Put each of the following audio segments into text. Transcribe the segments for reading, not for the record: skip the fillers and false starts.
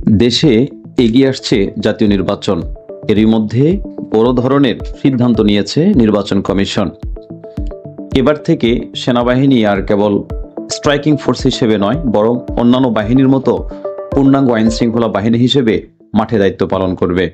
দেশে এগিয়ে আসছে জাতীয় নির্বাচন। এরই মধ্যে বড় ধরনের সিদ্ধান্ত নিয়েছে নির্বাচন কমিশন। এবার থেকে সেনাবাহিনী আর কেবল স্ট্রাইকিং ফোর্স হিসেবে নয়, বরং অন্যান্য বাহিনীর মতো পূর্ণাঙ্গ আইন শৃঙ্খলা বাহিনী হিসেবে মাঠে দায়িত্ব পালন করবে।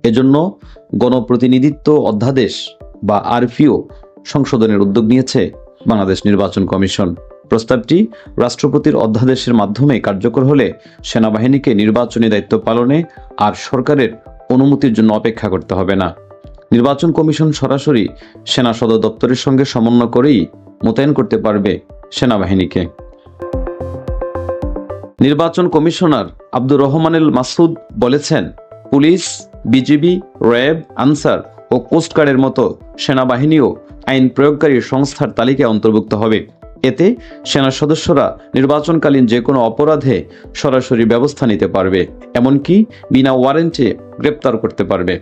এজন্য গণপ্রতিনিধিত্ব অধ্যাদেশ বা আরপিও সংশোধনের উদ্যোগ নিয়েছে বাংলাদেশ নির্বাচন কমিশন। প্রস্তাবটি রাষ্ট্রপতির অধ্যাদেশের মাধ্যমে কার্যকর হলে সেনাবাহিনীকে নির্বাচনী দায়িত্ব পালনে আর সরকারের অনুমতির জন্য অপেক্ষা করতে হবে না। নির্বাচন কমিশন সরাসরি সেনা সদর দপ্তরের সঙ্গে সমন্বয় করেই মোতায়েন করতে পারবে সেনাবাহিনীকে। নির্বাচন কমিশনার আব্দুর রহমানুল মাসুদ বলেছেন, পুলিশ, বিজিবি, র্যাব, আনসার ও কোস্টগার্ডের মতো সেনাবাহিনীও আইন প্রয়োগকারী সংস্থার তালিকায় অন্তর্ভুক্ত হবে। এতে সেনা সদস্যরা নির্বাচনকালীন যে কোনো অপরাধে সরাসরি ব্যবস্থা নিতে পারবে, এমনকি বিনা ওয়ারেন্টে গ্রেপ্তার করতে পারবে।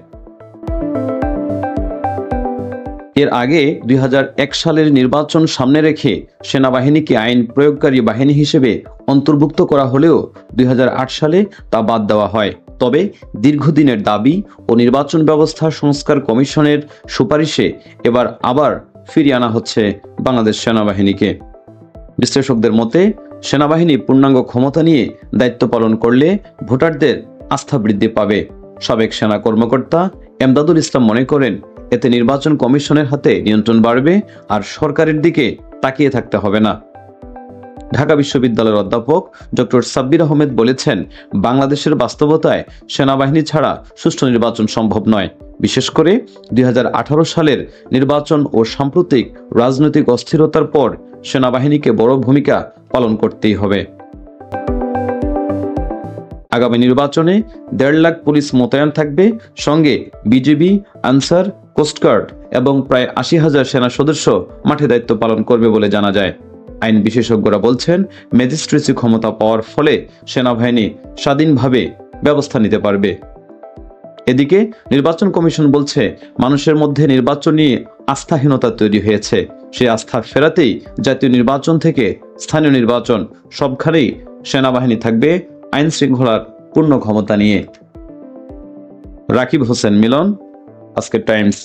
এর আগে 2001 সালের নির্বাচন সামনে রেখে সেনাবাহিনীকে আইন প্রয়োগকারী বাহিনী হিসেবে অন্তর্ভুক্ত করা হলেও 2008 সালে তা বাদ দেওয়া হয়। তবে দীর্ঘদিনের দাবি ও নির্বাচন ব্যবস্থা সংস্কার কমিশনের সুপারিশে এবার আবার ফিরিয়ে আনা হচ্ছে বাংলাদেশ সেনাবাহিনীকে। বিশ্লেষকদের মতে, সেনাবাহিনী পূর্ণাঙ্গ ক্ষমতা নিয়ে দায়িত্ব পালন করলে ভোটারদের আস্থা বৃদ্ধি পাবে। সাবেক সেনা কর্মকর্তা এমদাদুল ইসলাম মনে করেন, এতে নির্বাচন কমিশনের হাতে নিয়ন্ত্রণ বাড়বে আর সরকারের দিকে তাকিয়ে থাকতে হবে না। ঢাকা বিশ্ববিদ্যালয়ের অধ্যাপক ডক্টর সাব্বির আহমেদ বলেছেন, বাংলাদেশের বাস্তবতায় সেনাবাহিনী ছাড়া সুষ্ঠু নির্বাচন সম্ভব নয়। বিশেষ করে 2018 সালের নির্বাচন ও সাম্প্রতিক রাজনৈতিক অস্থিরতার পর সেনাবাহিনীকে বড় ভূমিকা পালন করতেই হবে। আগামী নির্বাচনে 1.5 লাখ পুলিশ মোতায়েন থাকবে, সঙ্গে বিজিবি, আনসার, কোস্টগার্ড এবং প্রায় 80,000 সেনা সদস্য মাঠে দায়িত্ব পালন করবে বলে জানা যায়। আইন বিশেষজ্ঞরা বলছেন, ম্যাজিস্ট্রেসি ক্ষমতা পাওয়ার ফলে সেনাবাহিনী স্বাধীনভাবে ব্যবস্থা নিতে পারবে। এদিকে নির্বাচন কমিশন বলছে, মানুষের মধ্যে নির্বাচন নিয়ে আস্থাহীনতা তৈরি হয়েছে। সেই আস্থা ফেরাতেই জাতীয় নির্বাচন থেকে স্থানীয় নির্বাচন সবখানেই সেনাবাহিনী থাকবে আইন শৃঙ্খলার পূর্ণ ক্ষমতা নিয়ে। রাকিব হোসেন মিলন, আজকের টাইমস।